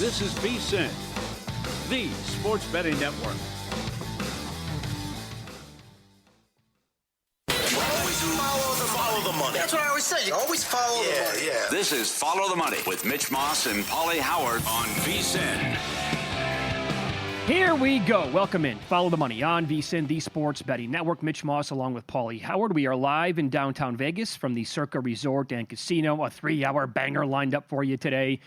This is VSiN, the sports betting network. Follow the money. That's what I always say. You always follow the money. Yeah. This is Follow the Money with Mitch Moss and Paulie Howard On VSiN. Here we go. Welcome in. Follow the Money on VSiN, the sports betting network. Mitch Moss along with Paulie Howard. We are live in downtown Vegas from the Circa Resort and Casino. A 3-hour banger lined up for you today.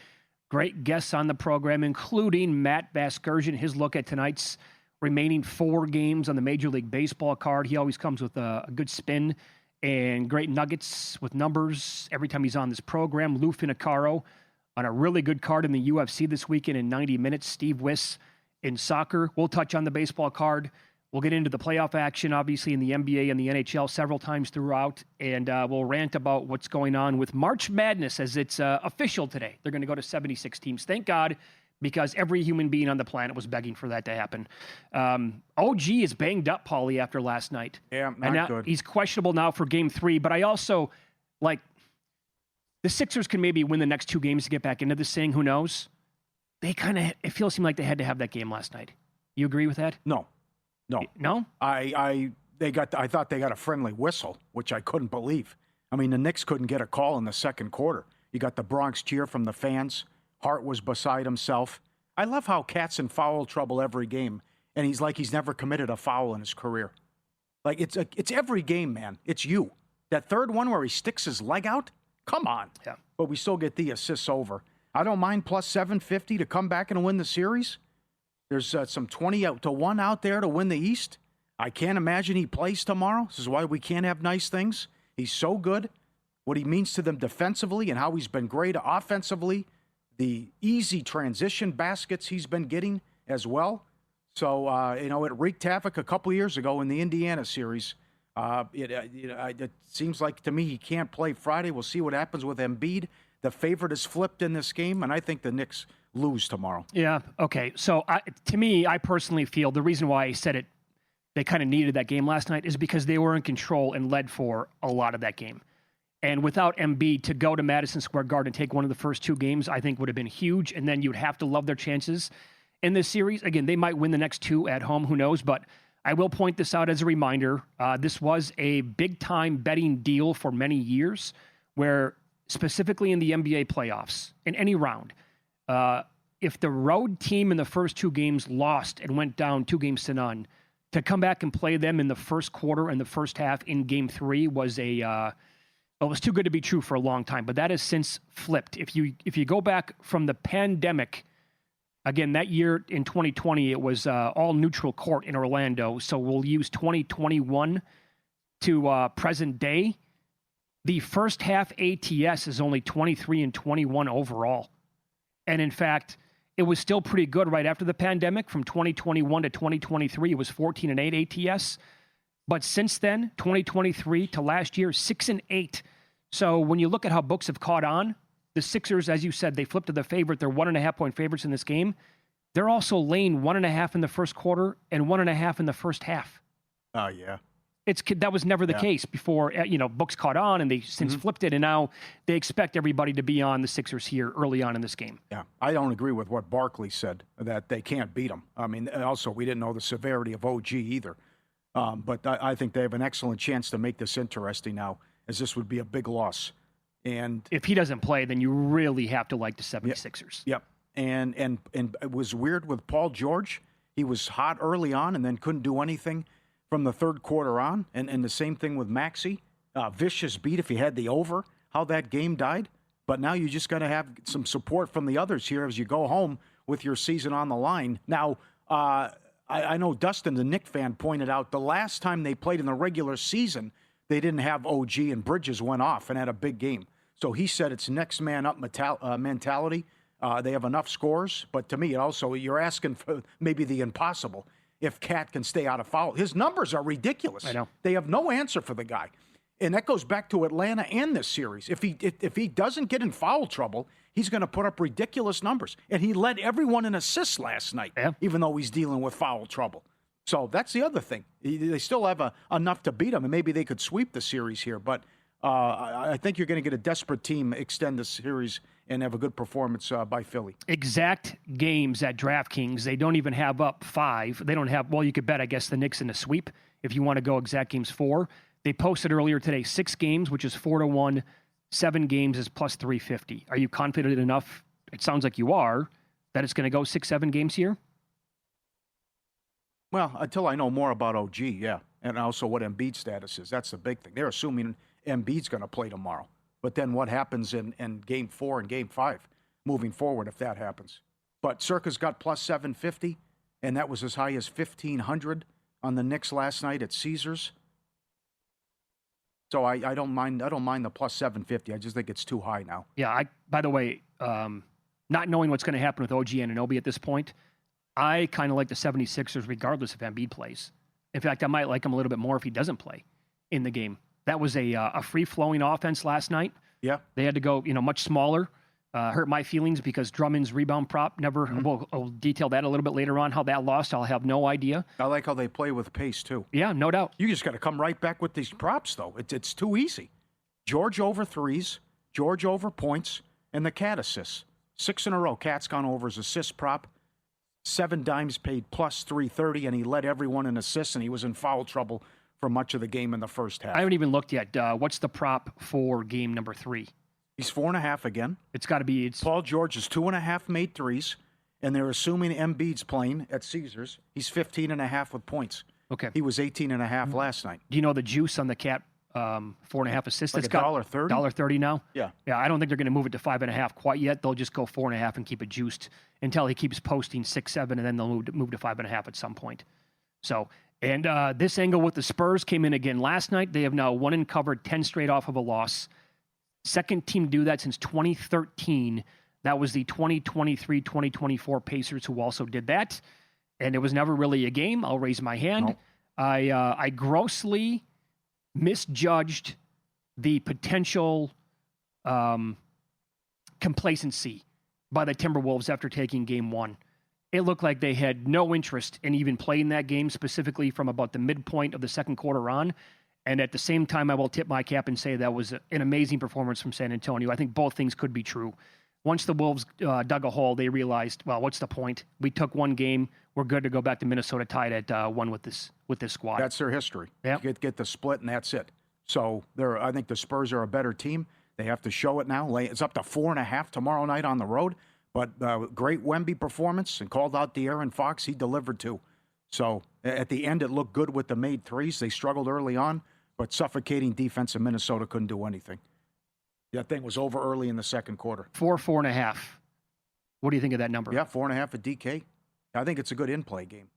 Great guests on the program, including Matt Vasgersian. His look at tonight's remaining 4 games on the Major League Baseball card. He always comes with a good spin and great nuggets with numbers every time he's on this program. Lou Finocchiaro on a really good card in the UFC this weekend in 90 minutes. Steve Wyss in soccer. We'll touch on the baseball card. We'll get into the playoff action, obviously, in the NBA and the NHL several times throughout. And we'll rant about what's going on with March Madness as it's official today. They're going to go to 76 teams. Thank God, because every human being on the planet was begging for that to happen. OG is banged up, Paulie, after last night. Yeah, not and now, good. He's questionable now for Game 3. But I also, the Sixers can maybe win the next 2 games to get back into this thing. Who knows? It seemed like they had to have that game last night. You agree with that? No. No? I thought they got a friendly whistle, which I couldn't believe. I mean, the Knicks couldn't get a call in the second quarter. You got the Bronx cheer from the fans. Hart was beside himself. I love how Cat's in foul trouble every game, and he's never committed a foul in his career. Like, it's every game, man. It's you. That third one where he sticks his leg out? Come on. Yeah. But we still get the assists over. I don't mind plus 750 to come back and win the series. There's some 20-1 out there to win the East. I can't imagine he plays tomorrow. This is why we can't have nice things. He's so good. What he means to them defensively and how he's been great offensively. The easy transition baskets he's been getting as well. So, it wreaked havoc a couple years ago in the Indiana series. It seems like to me he can't play Friday. We'll see what happens with Embiid. The favorite is flipped in this game, and I think the Knicks lose tomorrow. Yeah, okay. So, to me, I personally feel the reason why I said it, they kind of needed that game last night, is because they were in control and led for a lot of that game. And without Embiid, to go to Madison Square Garden and take one of the first 2 games, I think would have been huge, and then you'd have to love their chances in this series. Again, they might win the next 2 at home, who knows, but I will point this out as a reminder. This was a big-time betting deal for many years where, specifically in the NBA playoffs, in any round, if the road team in the first 2 games lost and went down 2-0, to come back and play them in the first quarter and the first half in Game 3 was it was too good to be true for a long time. But that has since flipped. If you go back from the pandemic, again, that year in 2020, it was all neutral court in Orlando. So we'll use 2021 to present day. The first half ATS is only 23-21 overall. And in fact, it was still pretty good right after the pandemic. From 2021 to 2023, it was 14-8 ATS. But since then, 2023 to last year, 6-8. So when you look at how books have caught on, the Sixers, as you said, they flipped to the favorite. They're 1.5-point favorites in this game. They're also laying 1.5 in the first quarter and 1.5 in the first half. Oh, yeah. That was never the case before, books caught on and they since flipped it. And now they expect everybody to be on the Sixers here early on in this game. Yeah, I don't agree with what Barkley said, that they can't beat them. I mean, also, we didn't know the severity of OG either. But I think they have an excellent chance to make this interesting now, as this would be a big loss. And if he doesn't play, then you really have to like the 76ers. Yep. And it was weird with Paul George. He was hot early on and then couldn't do anything from the third quarter on. And the same thing with Maxey. Vicious beat if he had the over, how that game died. But now you just got to have some support from the others here as you go home with your season on the line. Now, I know Dustin, the Knick fan, pointed out the last time they played in the regular season, they didn't have OG and Bridges went off and had a big game. So he said it's next man up mentality. They have enough scores. But to me, also, you're asking for maybe the impossible if Cat can stay out of foul. His numbers are ridiculous. I know. They have no answer for the guy. And that goes back to Atlanta and this series. If he doesn't get in foul trouble, he's going to put up ridiculous numbers. And he led everyone in assists last night, even though he's dealing with foul trouble. So that's the other thing. They still have enough to beat him, and maybe they could sweep the series here. But I think you're going to get a desperate team extend the series and have a good performance by Philly. Exact games at DraftKings, they don't even have up 5. They don't have, well, you could bet, I guess, the Knicks in a sweep if you want to go exact games 4. They posted earlier today 6 games, which is 4-1. 7 games is plus 350. Are you confident enough? It sounds like you are, that it's going to go 6-7 games here? Well, until I know more about OG, yeah, and also what Embiid's status is. That's the big thing. They're assuming Embiid's going to play tomorrow. But then what happens in Game 4 and Game 5 moving forward if that happens? But Circa's got plus 750, and that was as high as 1,500 on the Knicks last night at Caesars. So I don't mind the plus 750. I just think it's too high now. Yeah, by the way, not knowing what's going to happen with OG Anunoby at this point, I kind of like the 76ers regardless if Embiid plays. In fact, I might like him a little bit more if he doesn't play in the game. That was a free-flowing offense last night. Yeah. They had to go, much smaller. Hurt my feelings because Drummond's rebound prop never, I'll detail that a little bit later on, how that lost. I'll have no idea. I like how they play with pace, too. Yeah, no doubt. You just got to come right back with these props, though. It's too easy. George over threes, George over points, and the Cat assists. 6 in a row. Cat's gone over his assist prop. 7 dimes paid plus 330, and he led everyone in assists, and he was in foul trouble for much of the game in the first half. I haven't even looked yet. What's the prop for game number 3? He's 4.5 again. It's got to be. Paul George is 2.5 made threes, and they're assuming Embiid's playing at Caesars. He's 15.5 with points. Okay. He was 18.5 last night. Do you know the juice on the Cat 4.5 assists? Like it's got $1.30? $1.30 now. Yeah. Yeah. I don't think they're going to move it to 5.5 quite yet. They'll just go 4.5 and keep it juiced until he keeps posting 6, 7, and then they'll move to 5.5 at some point. So, and this angle with the Spurs came in again last night. They have now won and covered 10 straight off of a loss. Second team to do that since 2013. That was the 2023-2024 Pacers who also did that. And it was never really a game. I'll raise my hand. Nope. I grossly misjudged the potential complacency by the Timberwolves after taking game 1. It looked like they had no interest in even playing that game, specifically from about the midpoint of the second quarter on. And at the same time, I will tip my cap and say that was an amazing performance from San Antonio. I think both things could be true. Once the Wolves dug a hole, they realized, well, what's the point? We took one game. We're good to go back to Minnesota tied at 1 with this squad. That's their history. Yeah. Get the split, and that's it. So I think the Spurs are a better team. They have to show it now. It's up to 4.5 tomorrow night on the road. But great Wemby performance, and called out De'Aaron Fox. He delivered too. So at the end, it looked good with the made threes. They struggled early on, but suffocating defense in Minnesota couldn't do anything. That thing was over early in the second quarter. 4.5. What do you think of that number? Yeah, 4.5 at DK. I think it's a good in-play game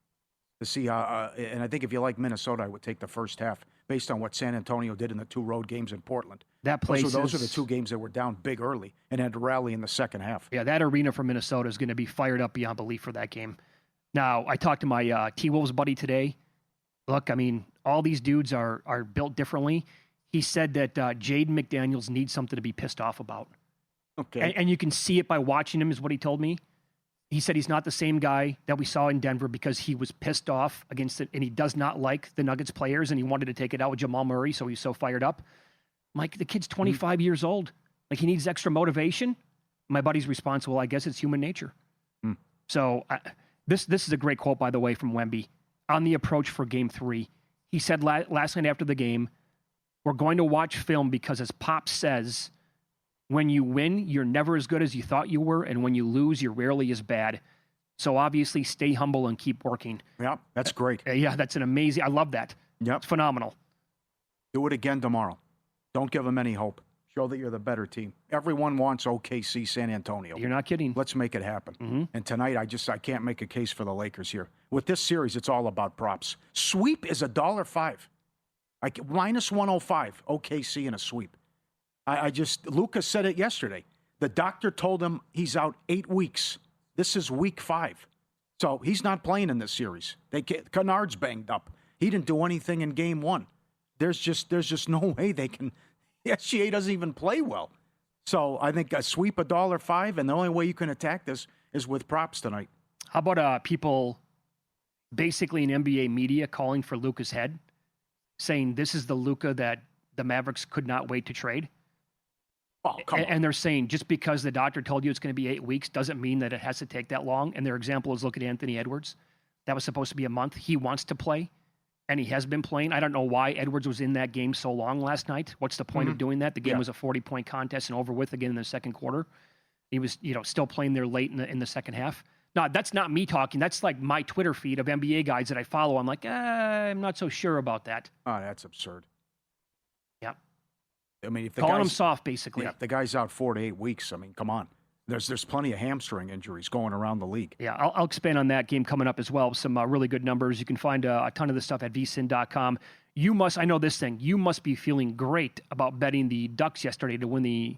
to see. And I think if you like Minnesota, I would take the first half based on what San Antonio did in the 2 road games in Portland. That place those are the 2 games that were down big early and had to rally in the second half. Yeah, that arena for Minnesota is going to be fired up beyond belief for that game. Now, I talked to my T-Wolves buddy today. Look, I mean, all these dudes are built differently. He said that Jaden McDaniels needs something to be pissed off about. Okay. And you can see it by watching him, is what he told me. He said he's not the same guy that we saw in Denver because he was pissed off against it, and he does not like the Nuggets players, and he wanted to take it out with Jamal Murray, so he's so fired up. Mike, the kid's 25 years old. Like, he needs extra motivation. My buddy's response, well, I guess it's human nature. So this is a great quote, by the way, from Wemby on the approach for Game 3. He said last night after the game, we're going to watch film because, as Pop says, when you win, you're never as good as you thought you were, and when you lose, you're rarely as bad. So obviously, stay humble and keep working. Yeah, that's great. Yeah, that's an amazing. I love that. Yep. It's phenomenal. Do it again tomorrow. Don't give them any hope. Show that you're the better team. Everyone wants OKC San Antonio. You're not kidding. Let's make it happen. And tonight, I can't make a case for the Lakers here. With this series, it's all about props. Sweep is $1.05. Minus 105, OKC in a sweep. Lucas said it yesterday. The doctor told him he's out 8 weeks. This is week 5. So he's not playing in this series. Kennard's banged up. He didn't do anything in game 1. There's just no way they can. The SGA doesn't even play well. So I think a sweep $1.05, and the only way you can attack this is with props tonight. How about people basically in NBA media calling for Luka's head, saying this is the Luka that the Mavericks could not wait to trade? Oh, come on. And they're saying just because the doctor told you it's going to be 8 weeks doesn't mean that it has to take that long. And their example is look at Anthony Edwards. That was supposed to be a month. He wants to play, and he has been playing. I don't know why Edwards was in that game so long last night. What's the point of doing that? The game was a 40-point contest and over with again in the second quarter. He was, still playing there late in the second half. No, that's not me talking. That's like my Twitter feed of NBA guys that I follow. I'm like, I'm not so sure about that. Oh, that's absurd. Yeah. I mean, if the calling him guy's soft, basically. Yeah, if the guy's out 4 to 8 weeks, I mean, come on. There's plenty of hamstring injuries going around the league. Yeah, I'll expand on that game coming up as well. Some really good numbers. You can find a ton of this stuff at vsin.com. I know this thing, you must be feeling great about betting the Ducks yesterday to win the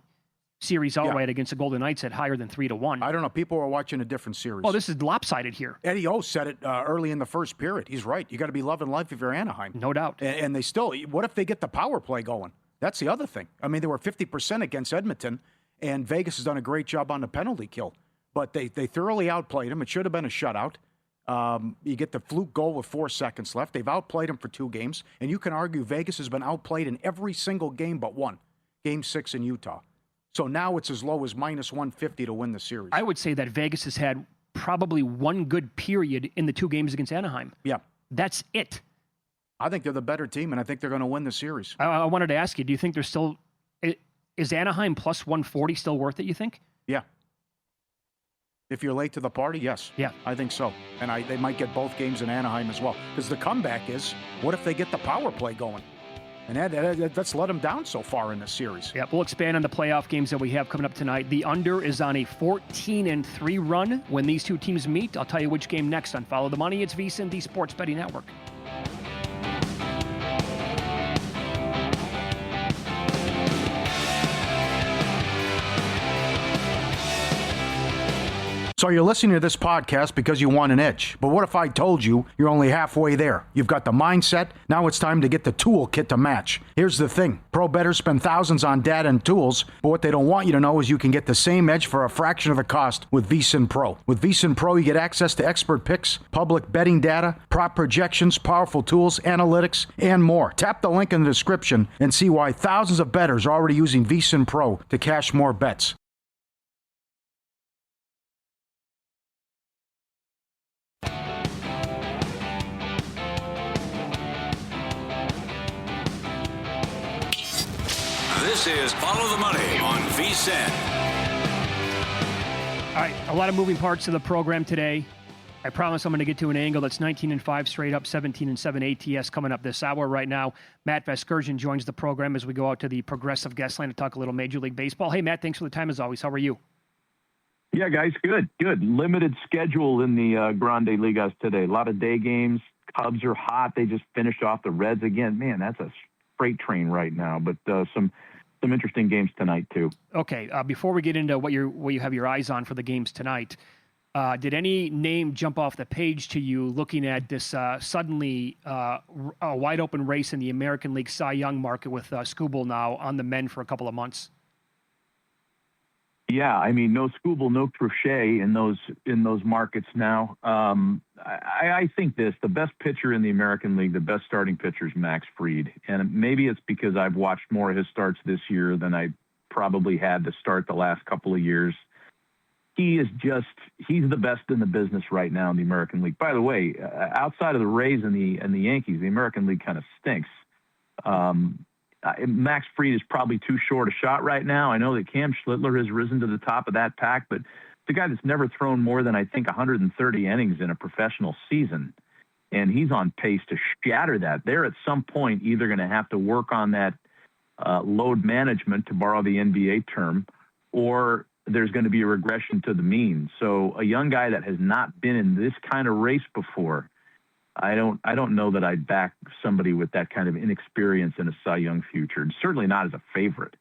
series outright against the Golden Knights at higher than 3-1. I don't know. People are watching a different series. Oh, this is lopsided here. Eddie O said it early in the first period. He's right. You got to be loving life if you're Anaheim. No doubt. And they still, what if they get the power play going? That's the other thing. I mean, they were 50% against Edmonton, and Vegas has done a great job on the penalty kill. But they thoroughly outplayed them. It should have been a shutout. You get the fluke goal with 4 seconds left. They've outplayed them for 2 games. And you can argue Vegas has been outplayed in every single game but one. Game 6 in Utah. So now it's as low as minus 150 to win the series. I would say that Vegas has had probably one good period in the 2 games against Anaheim. Yeah. That's it. I think they're the better team, and I think they're going to win the series. I wanted to ask you, do you think there's still... Is Anaheim plus 140 still worth it, you think? Yeah. If you're late to the party, yes. Yeah. I think so. And they might get both games in Anaheim as well. Because the comeback is, what if they get the power play going? And that's let them down so far in this series. Yeah, we'll expand on the playoff games that we have coming up tonight. The under is on a 14-3 run when these two teams meet. I'll tell you which game next on Follow the Money. It's VSiN, the Sports Betting Network. So you're listening to this podcast because you want an edge. But what if I told you you're only halfway there? You've got the mindset. Now it's time to get the toolkit to match. Here's the thing. Pro bettors spend thousands on data and tools, but what they don't want you to know is you can get the same edge for a fraction of the cost with VSiN Pro. With VSiN Pro, you get access to expert picks, public betting data, prop projections, powerful tools, analytics, and more. Tap the link in the description and see why thousands of bettors are already using VSiN Pro to cash more bets. This is Follow the Money on VSiN. All right, a lot of moving parts to the program today. I promise I'm going to get to an angle that's 19-5 straight up, 17-7 ATS coming up this hour. Right now, Matt Vasgersian joins the program as we go out to the Progressive Guest Line to talk a little Major League Baseball. Hey, Matt, thanks for the time as always. How are you? Yeah, guys, good. Limited schedule in the Grande Ligas today. A lot of day games. Cubs are hot. They just finished off the Reds again. Man, that's a freight train right now. But some interesting games tonight too. Okay, before we get into what you have your eyes on for the games tonight, did any name jump off the page to you looking at this suddenly a wide open race in the American League Cy Young market with Skubal now on the mend for a couple of months? Yeah, I mean, no Skubal, no Crochet in those markets now. I think the best pitcher in the American League, the best starting pitcher is Max Fried. And maybe it's because I've watched more of his starts this year than I probably had to start the last couple of years. He's the best in the business right now in the American League. By the way, outside of the Rays and the Yankees, the American League kind of stinks. Max Fried is probably too short a shot right now. I know that Cam Schlittler has risen to the top of that pack, but the guy that's never thrown more than, I think, 130 innings in a professional season, and he's on pace to shatter that. They're at some point either going to have to work on that load management, to borrow the NBA term, or there's going to be a regression to the mean. So a young guy that has not been in this kind of race before, I don't know that I'd back somebody with that kind of inexperience in a Cy Young future, and certainly not as a favorite.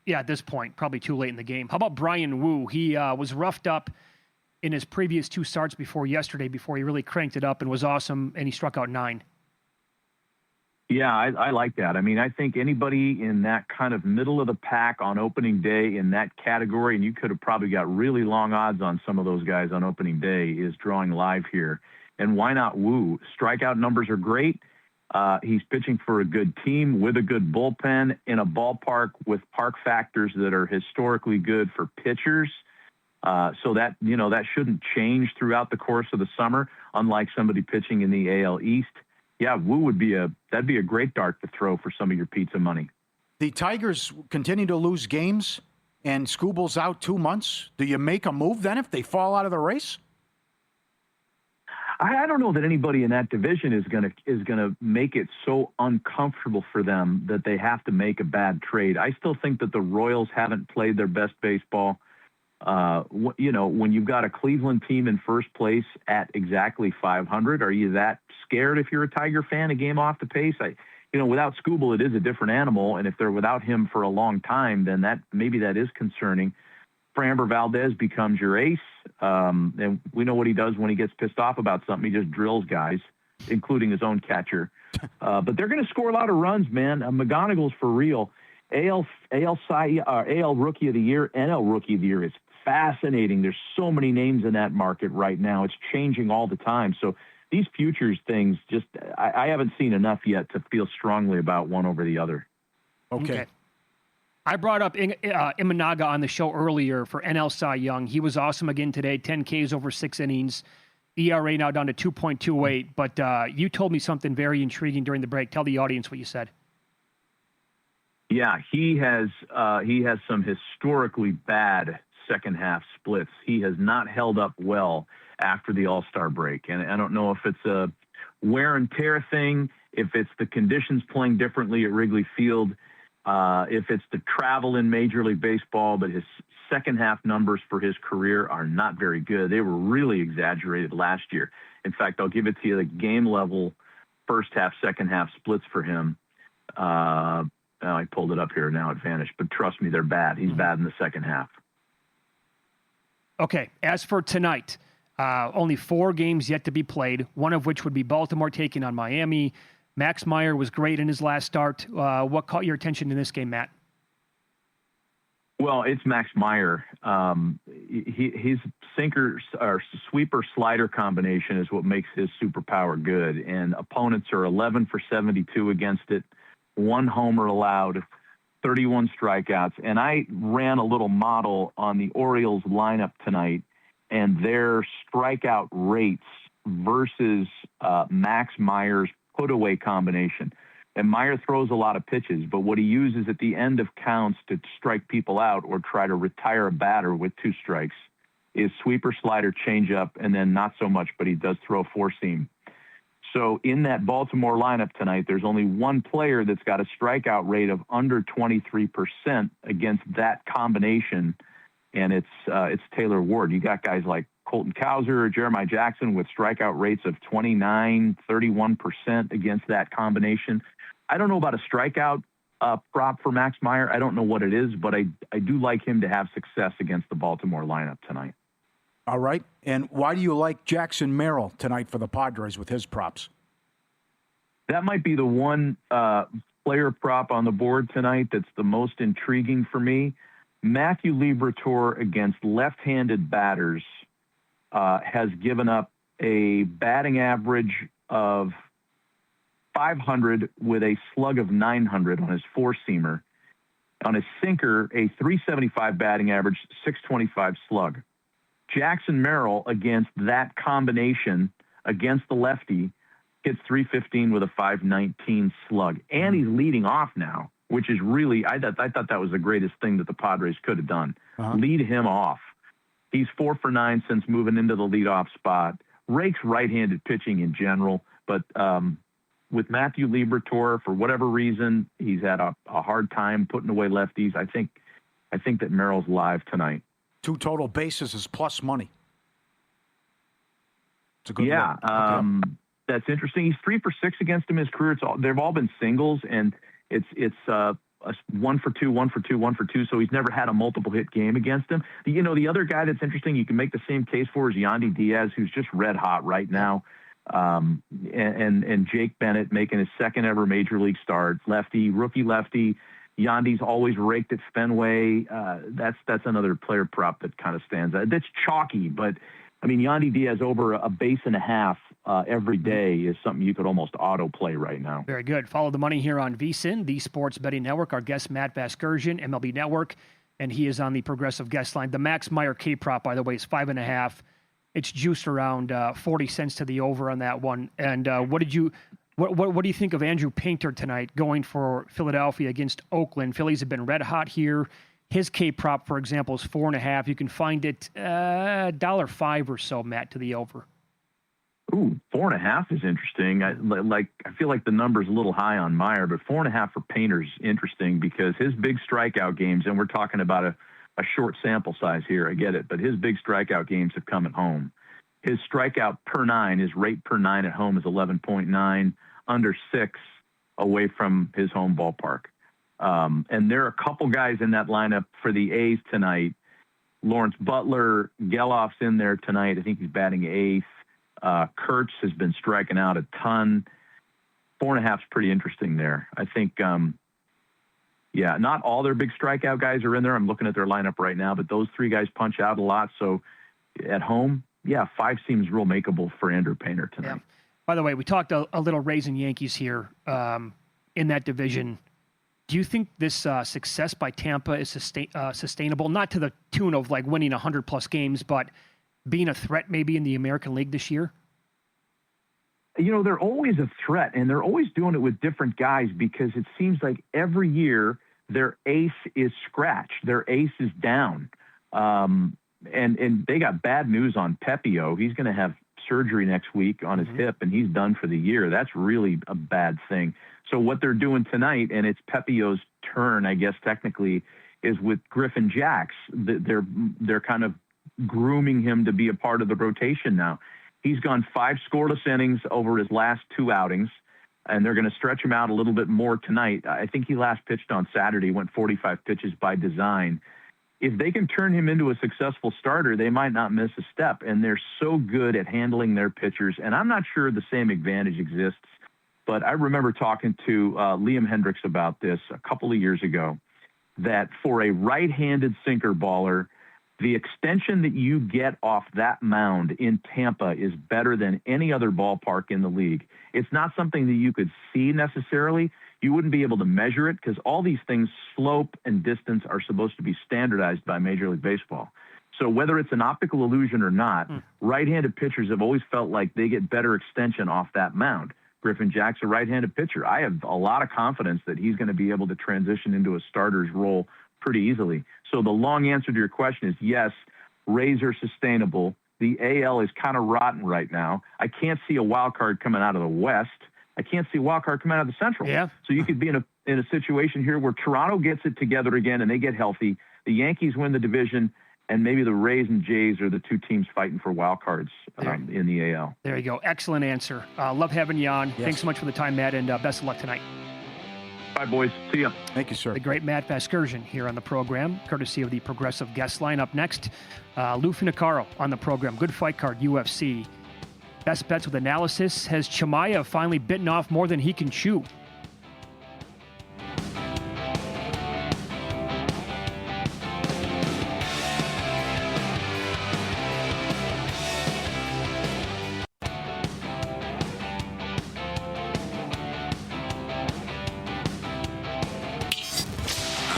Yeah, at this point, probably too late in the game. How about Brian Wu? He was roughed up in his previous 2 starts before yesterday, before he really cranked it up and was awesome, and he struck out 9. Yeah, I like that. I mean, I think anybody in that kind of middle of the pack on opening day in that category, and you could have probably got really long odds on some of those guys on opening day, is drawing live here. And why not Wu? Strikeout numbers are great. He's pitching for a good team with a good bullpen in a ballpark with park factors that are historically good for pitchers. So that shouldn't change throughout the course of the summer, unlike somebody pitching in the AL East. Yeah, Wu that'd be a great dart to throw for some of your pizza money. The Tigers continue to lose games, and Skubal's out 2 months. Do you make a move then if they fall out of the race? I don't know that anybody in that division is gonna make it so uncomfortable for them that they have to make a bad trade. I still think that the Royals haven't played their best baseball. When you've got a Cleveland team in first place at exactly 500, are you that scared if you're a Tiger fan, a game off the pace? Without Skubal, it is a different animal, and if they're without him for a long time, then that is concerning. Framber Valdez becomes your ace, and we know what he does when he gets pissed off about something. He just drills guys, including his own catcher. But they're going to score a lot of runs, man. McGonigal's for real. AL Rookie of the Year, NL Rookie of the Year is fascinating. There's so many names in that market right now. It's changing all the time. So these futures things, I haven't seen enough yet to feel strongly about one over the other. Okay. I brought up Imanaga on the show earlier for NL Cy Young. He was awesome again today, 10 Ks over 6 innings. ERA now down to 2.28. But you told me something very intriguing during the break. Tell the audience what you said. Yeah, he has some historically bad second half splits. He has not held up well after the All-Star break. And I don't know if it's a wear and tear thing, if it's the conditions playing differently at Wrigley Field, if it's the travel in Major League Baseball, but his second half numbers for his career are not very good. They were really exaggerated last year. In fact, I'll give it to you, the game level first half, second half splits for him. I pulled it up here now at Vantage, but trust me, they're bad. He's bad in the second half. Okay, as for tonight, only 4 games yet to be played, one of which would be Baltimore taking on Miami. Max Meyer was great in his last start. What caught your attention in this game, Matt? Well, it's Max Meyer. His sinker or sweeper slider combination is what makes his superpower good. And opponents are 11 for 72 against it, 1 homer allowed, 31 strikeouts. And I ran a little model on the Orioles lineup tonight and their strikeout rates versus Max Meyer's put-away combination. And Meyer throws a lot of pitches, but what he uses at the end of counts to strike people out or try to retire a batter with 2 strikes is sweeper, slider, changeup, and then not so much, but he does throw 4-seam. So in that Baltimore lineup tonight, there's only one player that's got a strikeout rate of under 23% against that combination, and it's Taylor Ward. You got guys like Colton Cowser, Jeremiah Jackson with strikeout rates of 29, 31% against that combination. I don't know about a strikeout prop for Max Meyer. I don't know what it is, but I do like him to have success against the Baltimore lineup tonight. All right. And why do you like Jackson Merrill tonight for the Padres with his props? That might be the one player prop on the board tonight that's the most intriguing for me. Matthew Liberatore against left-handed batters has given up a batting average of 500 with a slug of 900 on his 4-seamer. On his sinker, a 375 batting average, 625 slug. Jackson Merrill against that combination against the lefty hits 315 with a 519 slug. And he's leading off now, which is really, I thought that was the greatest thing that the Padres could have done. Lead him off. He's 4 for 9 since moving into the leadoff spot. Rakes right-handed pitching in general, but with Matthew Liberatore, for whatever reason, he's had a hard time putting away lefties. I think that Merrill's live tonight. 2 total bases is plus money. It's a good look. That's interesting. He's 3 for 6 against him in his career. They've all been singles, and it's 1 for 2, 1 for 2, 1 for 2. So he's never had a multiple hit game against him. The other guy that's interesting, you can make the same case for, is Yandy Diaz, who's just red hot right now. And Jake Bennett making his second ever major league start, rookie lefty. Yandy's always raked at Fenway. That's another player prop that kind of stands out. That's chalky, but I mean, Yandy Diaz over a base and a half every day is something you could almost auto play right now. Very good. Follow the money here on VSiN, the Sports Betting Network. Our guest, Matt Vasgersian, MLB Network, and he is on the Progressive Guest Line. The Max Meyer K prop, by the way, is 5.5. It's juiced around 40 cents to the over on that one. And what do you think of Andrew Painter tonight going for Philadelphia against Oakland? Phillies have been red hot here. His K prop, for example, is 4.5. You can find it $1.05 or so, Matt, to the over. Ooh, 4.5 is interesting. I feel like the number's a little high on Meyer, but 4.5 for Painter's interesting because his big strikeout games, and we're talking about a short sample size here, I get it, but his big strikeout games have come at home. His strikeout per nine, his rate per nine at home is 11.9, under 6 away from his home ballpark. And there are a couple guys in that lineup for the A's tonight. Lawrence Butler, Geloff's in there tonight. I think he's batting 8th. Kurtz has been striking out a ton. 4.5 is pretty interesting there. I think, not all their big strikeout guys are in there. I'm looking at their lineup right now, but those 3 guys punch out a lot. So at home, 5 seems real makeable for Andrew Painter tonight. Yeah. By the way, we talked a little Rays and Yankees here in that division. Do you think this success by Tampa is sustainable? Not to the tune of like winning 100-plus games, but being a threat maybe in the American League this year? You know, they're always a threat, and they're always doing it with different guys because it seems like every year their ace is scratched. Their ace is down. And they got bad news on Pepio. He's going to have surgery next week on his hip, and he's done for the year. That's really a bad thing. So what they're doing tonight, and it's Pepio's turn, I guess, technically, is with Griffin Jacks. They're kind of grooming him to be a part of the rotation now. He's gone 5 scoreless innings over his last 2 outings, and they're going to stretch him out a little bit more tonight. I think he last pitched on Saturday, went 45 pitches by design. If they can turn him into a successful starter, they might not miss a step, and they're so good at handling their pitchers, and I'm not sure the same advantage exists, but I remember talking to Liam Hendriks about this a couple of years ago, that for a right-handed sinker baller, the extension that you get off that mound in Tampa is better than any other ballpark in the league. It's not something that you could see necessarily. You wouldn't be able to measure it because all these things, slope and distance, are supposed to be standardized by Major League Baseball. So whether it's an optical illusion or not, right-handed pitchers have always felt like they get better extension off that mound. Griffin Jack's a right-handed pitcher. I have a lot of confidence that he's going to be able to transition into a starter's role pretty easily. So the long answer to your question is yes, Rays are sustainable. The AL is kind of rotten right now. I can't see a wild card coming out of the West. I can't see a wild card coming out of the Central. Yeah. So you could be in a situation here where Toronto gets it together again and they get healthy. The Yankees win the division, and maybe the Rays and Jays are the 2 teams fighting for wild cards in the AL. There you go. Excellent answer. Love having you on. Yes. Thanks so much for the time, Matt, and best of luck tonight. Bye, boys. See ya. Thank you, sir. The great Matt Vasgersian here on the program, courtesy of the Progressive Guest Line. Up next, Lou Finocchiaro on the program. Good fight card, UFC. Best bets with analysis. Has Chimaev finally bitten off more than he can chew?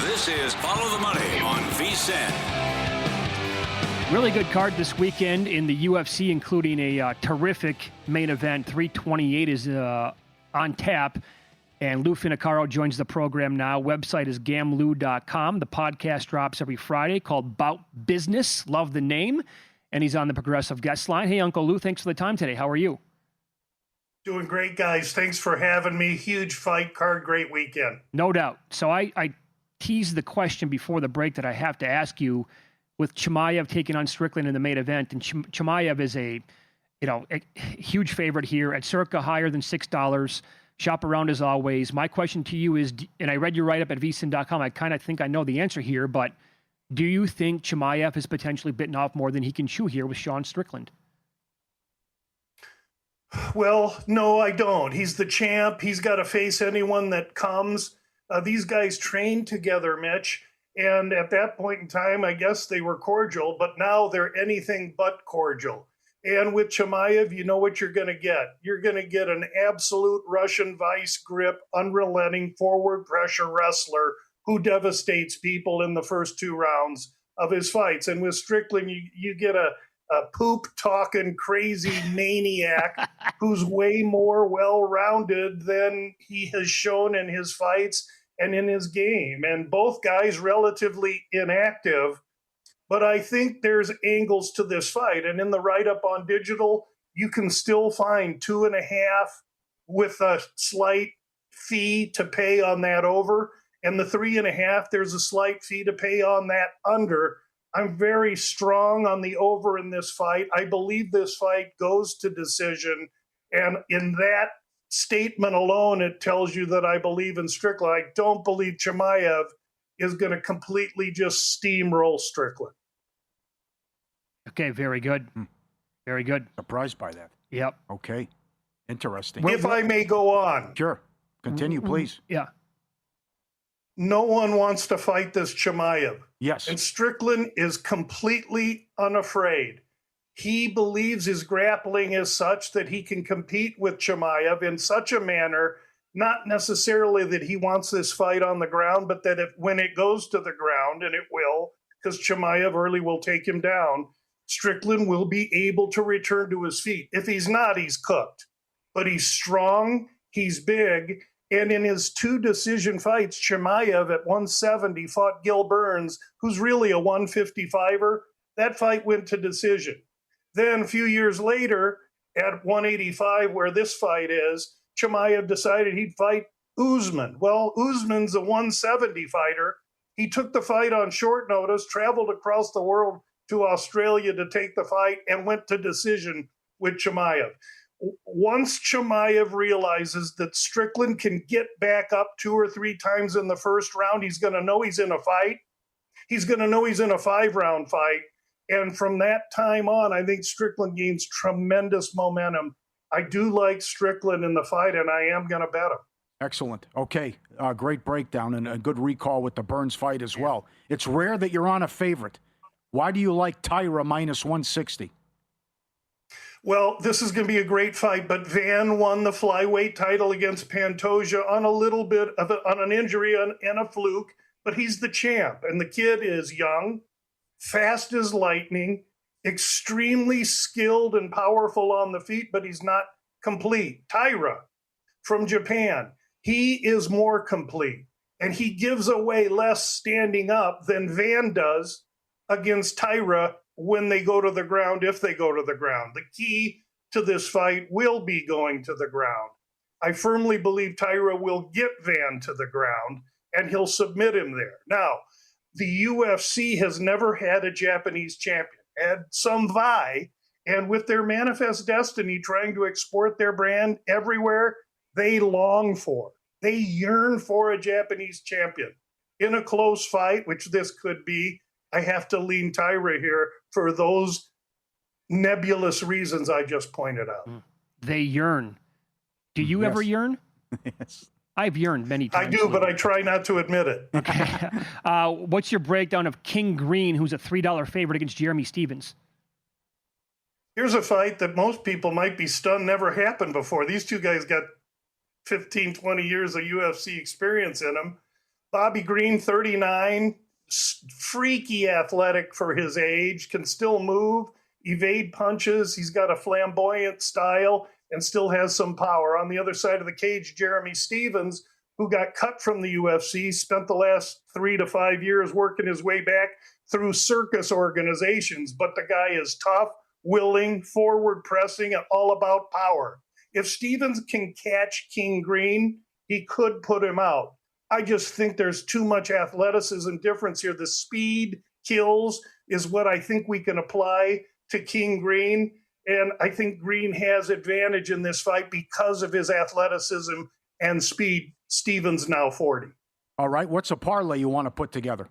This is Follow the Money on VSiN. Really good card this weekend in the UFC, including a terrific main event. 328 is on tap, and Lou Finocchiaro joins the program now. Website is gamlou.com. The podcast drops every Friday called Bout Business. Love the name. And he's on the Progressive Guest Line. Hey, Uncle Lou, thanks for the time today. How are you? Doing great, guys. Thanks for having me. Huge fight card, great weekend. No doubt. So I teased the question before the break that I have to ask you, with Chimaev taking on Strickland in the main event, and Chimaev is a huge favorite here at circa higher than $6. Shop around as always. My question to you is, and I read your write-up at vsin.com, I kind of think I know the answer here, but do you think Chimaev has potentially bitten off more than he can chew here with Sean Strickland? Well, no, I don't. He's the champ. He's got to face anyone that comes. These guys train together, Mitch. And at that point in time, I guess they were cordial, but now they're anything but cordial. And with Chimaev, you know what you're going to get. You're going to get an absolute Russian vice grip, unrelenting forward pressure wrestler who devastates people in the first 2 rounds of his fights. And with Strickland, you get a poop-talking crazy maniac who's way more well-rounded than he has shown in his fights and in his game. And both guys relatively inactive. But I think there's angles to this fight. And in the write-up on digital, you can still find 2.5 with a slight fee to pay on that over. And the 3.5, there's a slight fee to pay on that under. I'm very strong on the over in this fight. I believe this fight goes to decision. And in that statement alone, it tells you that I believe in Strickland. I don't believe Chimaev is going to completely just steamroll Strickland. Okay, very good. Very good. Surprised by that. Yep. Okay. Interesting. If I may go on. Sure. Continue, please. Yeah. No one wants to fight this Chimaev. Yes. And Strickland is completely unafraid. He believes his grappling is such that he can compete with Chimaev in such a manner, not necessarily that he wants this fight on the ground, but that when it goes to the ground, and it will, because Chimaev early will take him down, Strickland will be able to return to his feet. If he's not, he's cooked. But he's strong, he's big, and in his 2 decision fights, Chimaev at 170 fought Gil Burns, who's really a 155er. That fight went to decision. Then a few years later, at 185, where this fight is, Chimaev decided he'd fight Usman. Well, Usman's a 170 fighter. He took the fight on short notice, traveled across the world to Australia to take the fight, and went to decision with Chimaev. Once Chimaev realizes that Strickland can get back up 2 or 3 times in the first round, he's going to know he's in a fight. He's going to know he's in a 5-round fight. And from that time on, I think Strickland gains tremendous momentum. I do like Strickland in the fight, and I am going to bet him. Excellent. Okay. Great breakdown and a good recall with the Burns fight as well. It's rare that you're on a favorite. Why do you like Tyra minus 160? Well, this is going to be a great fight, but Van won the flyweight title against Pantoja on a little bit of on an injury and a fluke, but he's the champ, and the kid is young, fast as lightning, extremely skilled and powerful on the feet, but he's not complete. Tyra from Japan, he is more complete, and he gives away less standing up than Van does against Tyra when they go to the ground, if they go to the ground. The key to this fight will be going to the ground. I firmly believe Tyra will get Van to the ground, and he'll submit him there. Now, the UFC has never had a Japanese champion. Had Sung Vi, and with their manifest destiny trying to export their brand everywhere, they long for, they yearn for a Japanese champion. In a close fight, which this could be, I have to lean Tyra here for those nebulous reasons I just pointed out. They yearn. Do you ever yearn? Yes. I've yearned many times. I do, but I try not to admit it. Okay. What's your breakdown of King Green, who's a $3 favorite against Jeremy Stevens? Here's a fight that most people might be stunned never happened before. These two guys got 15, 20 years of UFC experience in them. Bobby Green, 39, freaky athletic for his age, can still move, evade punches. He's got a flamboyant style and still has some power. On the other side of the cage, Jeremy Stevens, who got cut from the UFC, spent the last 3 to 5 years working his way back through circus organizations. But the guy is tough, willing, forward pressing, and all about power. If Stevens can catch King Green, he could put him out. I just think there's too much athleticism difference here. The speed kills is what I think we can apply to King Green. And I think Green has advantage in this fight because of his athleticism and speed. Stevens now 40. All right. What's a parlay you want to put together?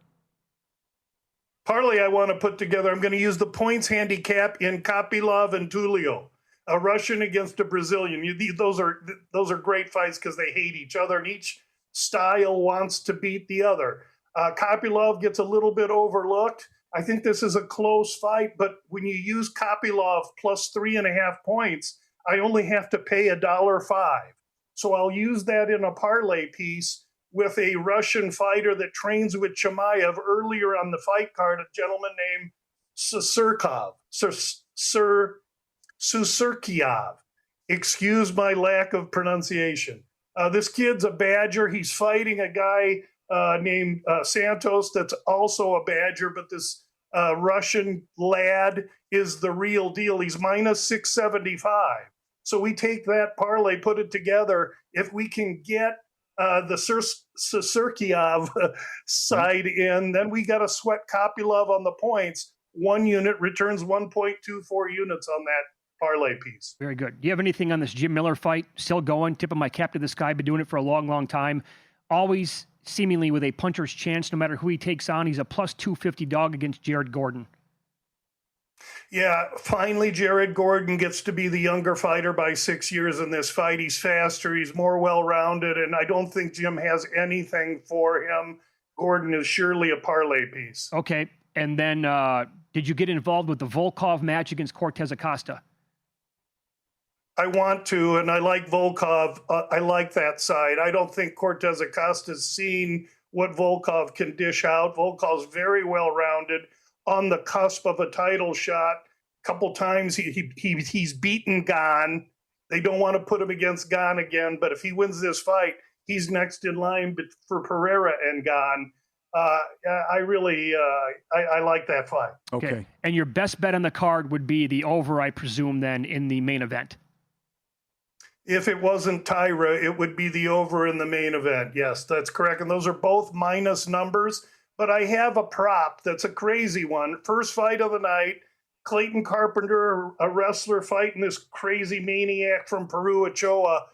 Parlay I want to put together, I'm going to use the points handicap in Kopylov and Tulio. A Russian against a Brazilian. Those are great fights because they hate each other and each style wants to beat the other. Kopylov gets a little bit overlooked. I think this is a close fight, but when you use Kopylov plus 3.5 points, I only have to pay $1.05. So I'll use that in a parlay piece with a Russian fighter that trains with Chimaev earlier on the fight card, a gentleman named Susurkiev. Excuse my lack of pronunciation. This kid's a Badger. He's fighting a guy named Santos that's also a Badger, but this Russian lad is the real deal. He's minus 675. So we take that parlay, put it together. If we can get the Susurkiev side in, then we got to sweat Kopylov on the points. 1 unit returns 1.24 units on that parlay piece. Very good. Do you have anything on this Jim Miller fight? Still going? Tipping my cap to this guy. Been doing it for a long, long time. Always seemingly with a puncher's chance, no matter who he takes on. He's a plus 250 dog against Jared Gordon. Yeah, finally Jared Gordon gets to be the younger fighter by 6 years in this fight. He's faster, he's more well-rounded, and I don't think Jim has anything for him. Gordon is surely a parlay piece. Okay, and then did you get involved with the Volkov match against Cortez Acosta? I want to, and I like Volkov. I like that side. I don't think Cortez Acosta's seen what Volkov can dish out. Volkov's very well-rounded, on the cusp of a title shot. A couple times he's beaten Gane. They don't want to put him against Gane again, but if he wins this fight, he's next in line for Pereira and Gane. I really like that fight. Okay. And your best bet on the card would be the over, I presume, then, in the main event. If it wasn't Tyra, it would be the over in the main event. Yes, that's correct. And those are both minus numbers. But I have a prop that's a crazy one. First fight of the night, Clayton Carpenter, a wrestler fighting this crazy maniac from Peru, Ochoa.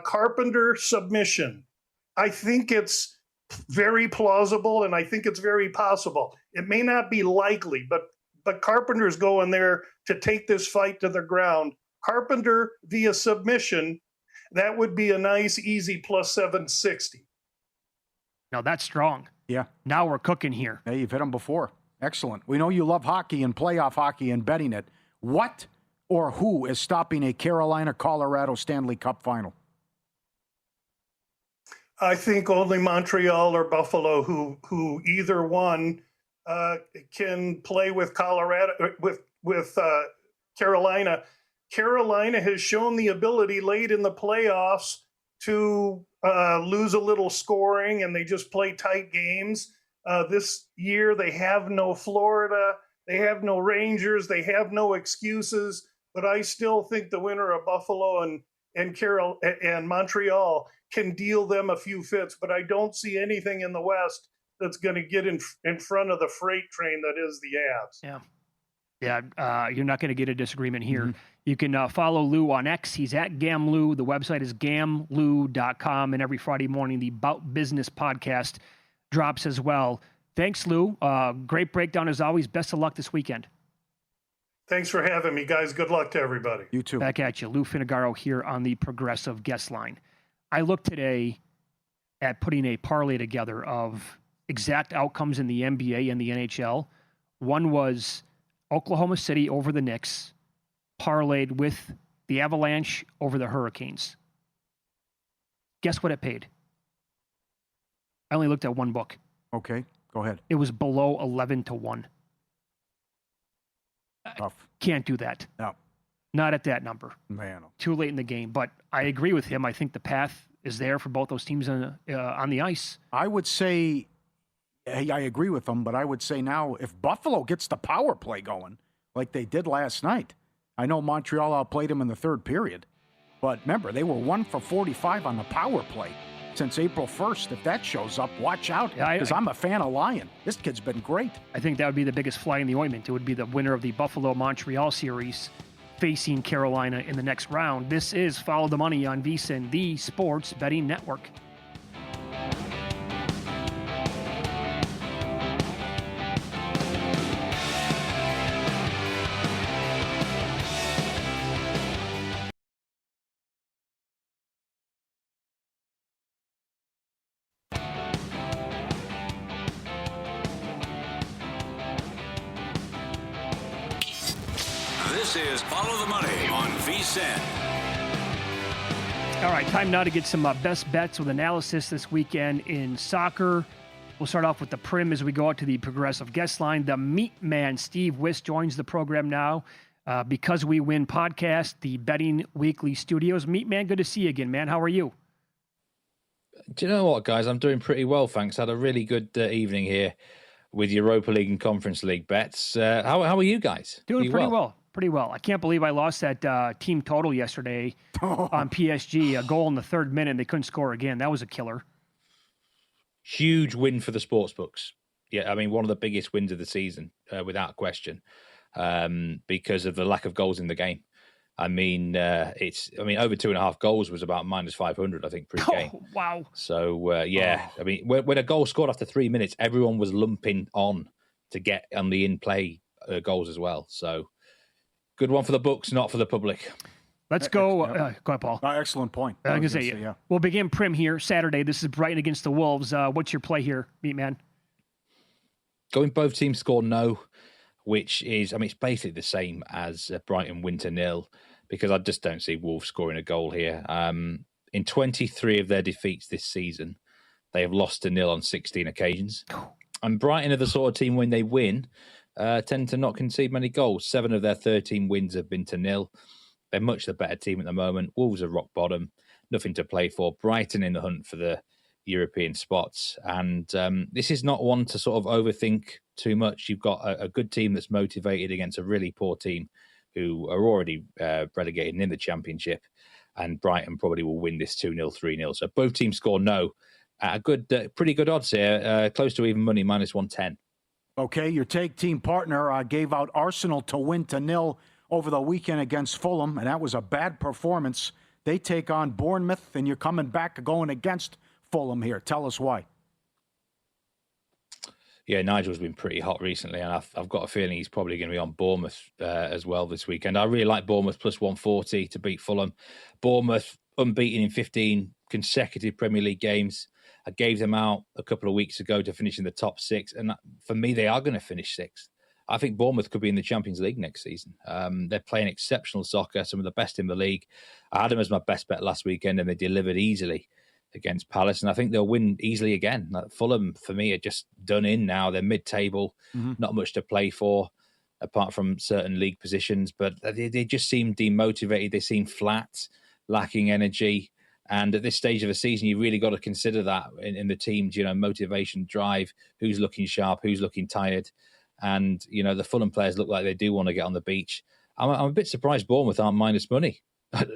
Carpenter submission. I think it's very plausible, and I think it's very possible. It may not be likely, but Carpenter's going there to take this fight to the ground. Carpenter via submission, that would be a nice, easy plus 760. Now, that's strong. Yeah. Now we're cooking here. Hey, you've hit them before. Excellent. We know you love hockey and playoff hockey and betting it. What or who is stopping a Carolina-Colorado Stanley Cup final? I think only Montreal or Buffalo, who either one can play with Colorado with Carolina. Carolina has shown the ability late in the playoffs to lose a little scoring, and they just play tight games. This year, they have no Florida, they have no Rangers, they have no excuses. But I still think the winner of Buffalo and Montreal can deal them a few fits. But I don't see anything in the West that's going to get in front of the freight train that is the Avs. Yeah. Yeah, you're not going to get a disagreement here. Mm-hmm. You can follow Lou on X. He's at GamLou. The website is gamlou.com. And every Friday morning, the Bout Business podcast drops as well. Thanks, Lou. Great breakdown as always. Best of luck this weekend. Thanks for having me, guys. Good luck to everybody. You too. Back at you. Lou Finagaro here on the Progressive Guest Line. I looked today at putting a parlay together of exact outcomes in the NBA and the NHL. One was Oklahoma City over the Knicks, parlayed with the Avalanche over the Hurricanes. Guess what it paid? I only looked at one book. Okay, go ahead. It was below 11-1. Tough. Can't do that. No. Not at that number. Man. Too late in the game. But I agree with him. I think the path is there for both those teams on the ice. I would say, I agree with them, but I would say now if Buffalo gets the power play going like they did last night, I know Montreal outplayed them in the third period, but remember, they were 1 for 45 on the power play since April 1st. If that shows up, watch out, because I'm a fan of Lyon. This kid's been great. I think that would be the biggest fly in the ointment. It would be the winner of the Buffalo-Montreal series facing Carolina in the next round. This is Follow the Money on VSiN, the Sports Betting Network. This is Follow the Money on VSiN. All right, time now to get some best bets with analysis this weekend in soccer. We'll start off with the Prim as we go out to the Progressive Guest Line. The Meat Man, Steve Wiss, joins the program now. Because We Win podcast, the Betting Weekly Studios. Meat Man, good to see you again, man. How are you? Do you know what, guys? I'm doing pretty well, thanks. Had a really good evening here with Europa League and Conference League bets. How are you guys? Doing pretty well. Pretty well. I can't believe I lost that team total yesterday on PSG. A goal in the third minute, and they couldn't score again. That was a killer. Huge win for the sportsbooks. Yeah, I mean, one of the biggest wins of the season, without question, because of the lack of goals in the game. I mean, over 2.5 goals was about minus 500, I think, pre-game. Oh, wow. So, I mean, when a goal scored after 3 minutes, everyone was lumping on to get on the in-play goals as well. So, good one for the books, not for the public. Let's go. Go ahead, Paul. Excellent point. I was going to say, yeah. We'll begin Prim here Saturday. This is Brighton against the Wolves. What's your play here, Meat Man? Going both teams score no, which is, it's basically the same as Brighton win to 0, because I just don't see Wolves scoring a goal here. In 23 of their defeats this season, they have lost to 0 on 16 occasions. And Brighton are the sort of team, when they win, tend to not concede many goals. 7 of their 13 wins have been to 0. They're much the better team at the moment. Wolves are rock bottom, nothing to play for. Brighton in the hunt for the European spots. And this is not one to sort of overthink too much. You've got a good team that's motivated against a really poor team who are already relegated in the Championship. And Brighton probably will win this 2-0, 3-0. So both teams score no. At a pretty good odds here, close to even money, minus 110. Okay, your take team partner gave out Arsenal to win to 0 over the weekend against Fulham, and that was a bad performance. They take on Bournemouth, and you're coming back going against Fulham here. Tell us why. Yeah, Nigel's been pretty hot recently, and I've got a feeling he's probably going to be on Bournemouth as well this weekend. I really like Bournemouth plus 140 to beat Fulham. Bournemouth unbeaten in 15 consecutive Premier League games. I gave them out a couple of weeks ago to finish in the top 6, and for me, they are going to finish 6th. I think Bournemouth could be in the Champions League next season. They're playing exceptional soccer, some of the best in the league. I had them as my best bet last weekend, and they delivered easily against Palace, and I think they'll win easily again. Fulham, for me, are just done in now. They're mid-table, not much to play for, apart from certain league positions, but they just seem demotivated. They seem flat, lacking energy. And at this stage of the season, you really got to consider that in the teams, motivation, drive, who's looking sharp, who's looking tired. And, the Fulham players look like they do want to get on the beach. I'm a bit surprised Bournemouth aren't minus money.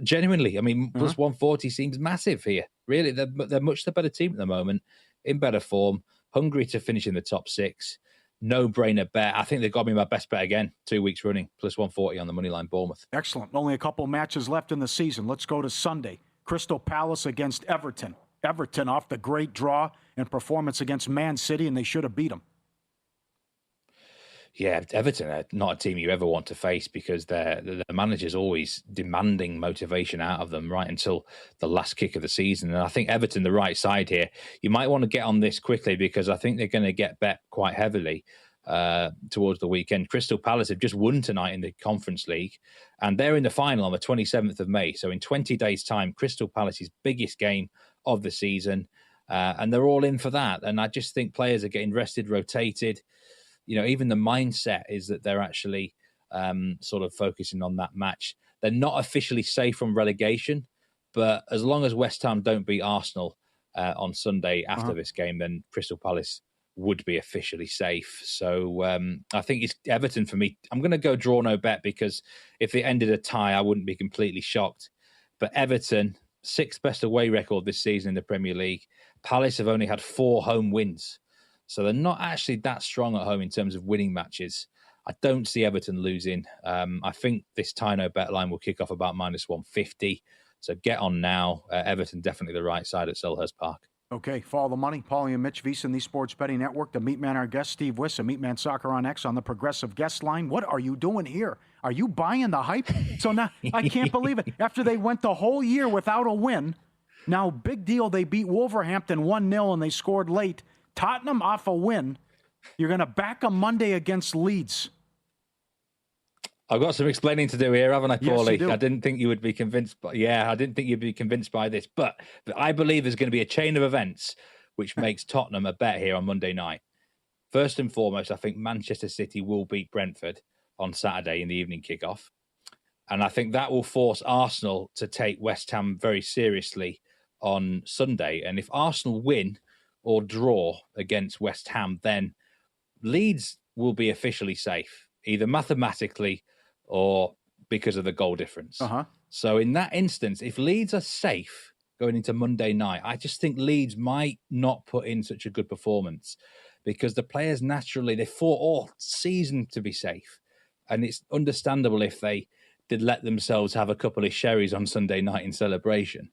Genuinely. Plus 140 seems massive here. Really, they're much the better team at the moment, in better form, hungry to finish in the top 6. No-brainer bet. I think they've got me my best bet again, 2 weeks running, plus 140 on the money line Bournemouth. Excellent. Only a couple matches left in the season. Let's go to Sunday. Crystal Palace against Everton. Everton off the great draw and performance against Man City, and they should have beat them. Yeah, Everton are not a team you ever want to face because the manager's always demanding motivation out of them right until the last kick of the season. And I think Everton, the right side here, you might want to get on this quickly because I think they're going to get bet quite heavily towards the weekend. Crystal Palace have just won tonight in the Conference League, and they're in the final on the 27th of May. So in 20 days' time, Crystal Palace's biggest game of the season, and they're all in for that. And I just think players are getting rested, rotated. Even the mindset is that they're actually sort of focusing on that match. They're not officially safe from relegation, but as long as West Ham don't beat Arsenal on Sunday after this game, then Crystal Palace would be officially safe. So I think it's Everton for me. I'm going to go draw no bet because if it ended a tie, I wouldn't be completely shocked. But Everton, 6th best away record this season in the Premier League. Palace have only had 4 home wins. So they're not actually that strong at home in terms of winning matches. I don't see Everton losing. I think this tie no bet line will kick off about minus 150. So get on now. Everton definitely the right side at Selhurst Park. Okay, follow the money. Paulie and Mitch VSiN, the Sports Betting Network. The Meat Man, our guest, Steve Wiss, and Meat Man Soccer on X on the Progressive Guest Line. What are you doing here? Are you buying the hype? So now, I can't believe it. After they went the whole year without a win, now big deal, they beat Wolverhampton 1-0 and they scored late. Tottenham off a win. You're going to back them Monday against Leeds. I've got some explaining to do here, haven't I, Yes, Paulie? you do. I didn't think you would be convinced. I didn't think you'd be convinced by this. But I believe there's going to be a chain of events which makes Tottenham a bet here on Monday night. First and foremost, I think Manchester City will beat Brentford on Saturday in the evening kickoff. And I think that will force Arsenal to take West Ham very seriously on Sunday. And if Arsenal win or draw against West Ham, then Leeds will be officially safe, either mathematically or because of the goal difference. So in that instance, if Leeds are safe going into Monday night, I just think Leeds might not put in such a good performance because the players naturally, they fought all season to be safe. And it's understandable if they did let themselves have a couple of sherries on Sunday night in celebration.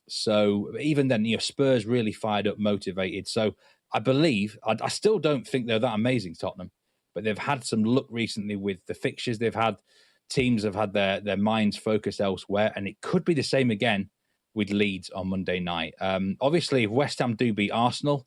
So even then, Spurs really fired up, motivated. So I believe, I still don't think they're that amazing, Tottenham, but they've had some luck recently with the fixtures. They've had teams have had their minds focused elsewhere, and it could be the same again with Leeds on Monday night. Obviously, if West Ham do beat Arsenal,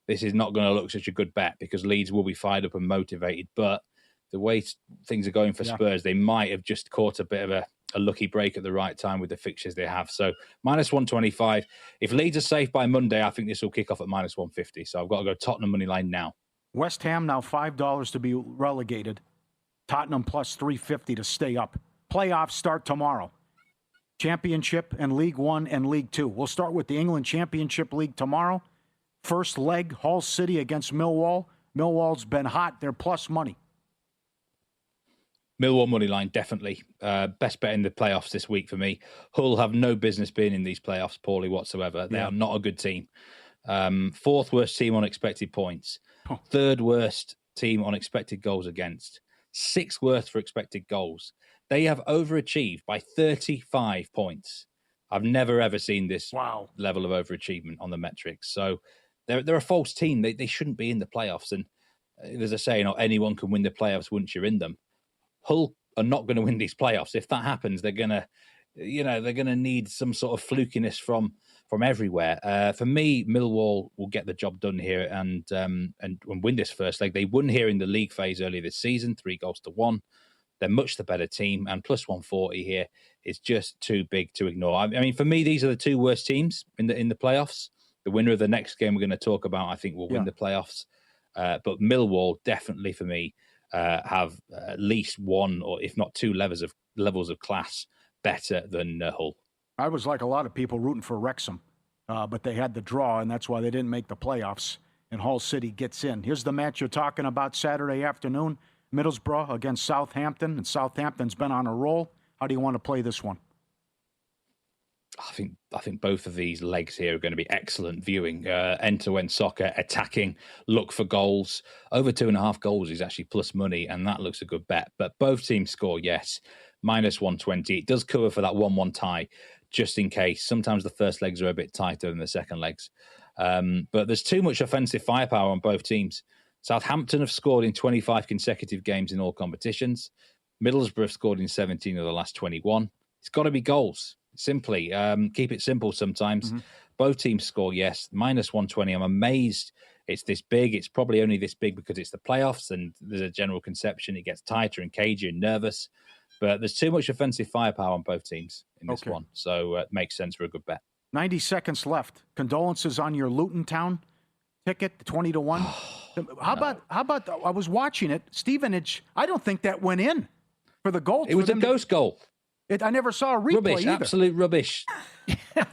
this is not going to look such a good bet because Leeds will be fired up and motivated. But the way things are going for Spurs, they might have just caught a bit of a lucky break at the right time with the fixtures they have. So minus 125. If Leeds are safe by Monday, I think this will kick off at minus 150. So I've got to go Tottenham money line now. West Ham now $5 to be relegated. Tottenham plus 350 to stay up. Playoffs start tomorrow. Championship and League One and League Two. We'll start with the England Championship League tomorrow. First leg, Hull City against Millwall. Millwall's been hot. They're plus money. Millwall money line, definitely. Best bet in the playoffs this week for me. Hull have no business being in these playoffs, Paulie, whatsoever. They are not a good team. Fourth worst team on expected points. Third worst team on expected goals against. Sixth worst for expected goals. They have overachieved by 35 points. I've never, ever seen this level of overachievement on the metrics. So they're a false team. They shouldn't be in the playoffs. And there's a saying, anyone can win the playoffs once you're in them. Hull are not going to win these playoffs. If that happens, they're going to need some sort of flukiness from everywhere. For me, Millwall will get the job done here and win this first leg. They won here in the league phase earlier this season, 3-1. They're much the better team, and plus 140 here is just too big to ignore. I mean, for me, these are the two worst teams in the playoffs. The winner of the next game we're going to talk about, I think, will win the playoffs. But Millwall definitely for me have at least one or if not two levels of class better than Hull. I was like a lot of people rooting for Wrexham, but they had the draw, and that's why they didn't make the playoffs. And Hull City gets in. Here's the match you're talking about Saturday afternoon. Middlesbrough against Southampton, and Southampton's been on a roll. How do you want to play this one? I think both of these legs here are going to be excellent viewing. End-to-end soccer, attacking, look for goals. Over 2.5 goals is actually plus money, and that looks a good bet. But both teams score, yes, minus 120. It does cover for that 1-1 tie, just in case. Sometimes the first legs are a bit tighter than the second legs. But there's too much offensive firepower on both teams. Southampton have scored in 25 consecutive games in all competitions. Middlesbrough have scored in 17 of the last 21. It's got to be goals. Simply. Keep it simple sometimes. Mm-hmm. Both teams score, yes. Minus 120. I'm amazed it's this big. It's probably only this big because it's the playoffs and there's a general conception it gets tighter and cagey and nervous. But there's too much offensive firepower on both teams in this one. So it makes sense for a good bet. 90 seconds left. Condolences on your Luton Town ticket, 20-1. How about, I was watching it, Stevenage, I don't think that went in for the goal. It was a ghost goal. I never saw a replay rubbish, either. Absolute rubbish.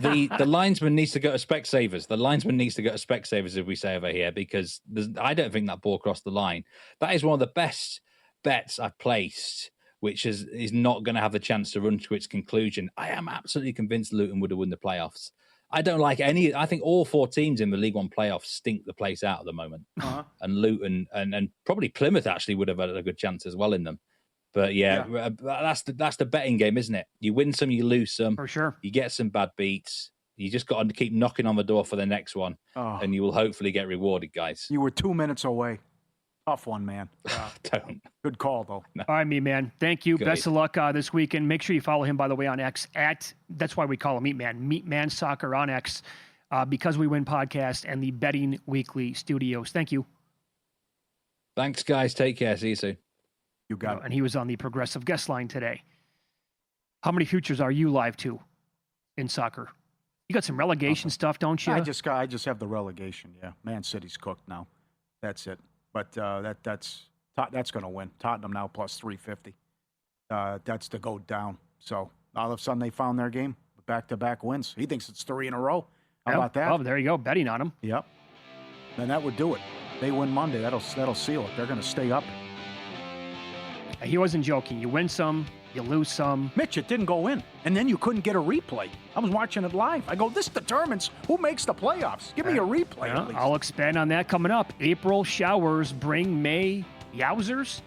The linesman needs to go to Specsavers. The linesman needs to go to Specsavers, as we say over here, because I don't think that ball crossed the line. That is one of the best bets I've placed, which is not going to have the chance to run to its conclusion. I am absolutely convinced Luton would have won the playoffs. I don't like any. I think all four teams in the League One playoffs stink the place out at the moment. Uh-huh. And Luton and probably Plymouth actually would have had a good chance as well in them. But that's the betting game, isn't it? You win some, you lose some. For sure. You get some bad beats. You just got to keep knocking on the door for the next one, and you will hopefully get rewarded, guys. You were 2 minutes away. Tough one, man. Don't. Good call, though. No. All right, man. Thank you. Good. Best of luck this weekend. Make sure you follow him, by the way, on X. That's why we call him Meat Man Soccer on X, Because We Win podcast and the Betting Weekly Studios. Thank you. Thanks, guys. Take care. See you soon. You got it. And he was on the Progressive guest line today. How many futures are you live to in soccer? You got some relegation stuff, don't you? I just have the relegation. Yeah, Man City's cooked now. That's it. But that's going to win. Tottenham now plus 350. That's to go down. So all of a sudden they found their game. Back-to-back wins. He thinks it's 3 in a row. How about that? Oh, there you go. Betting on him. Yep. Then that would do it. They win Monday. That'll seal it. They're going to stay up. He wasn't joking. You win some, you lose some. Mitch, it didn't go in. And then you couldn't get a replay. I was watching it live. I go, this determines who makes the playoffs. Give me a replay, at least. I'll expand on that coming up. April showers bring May yowzers.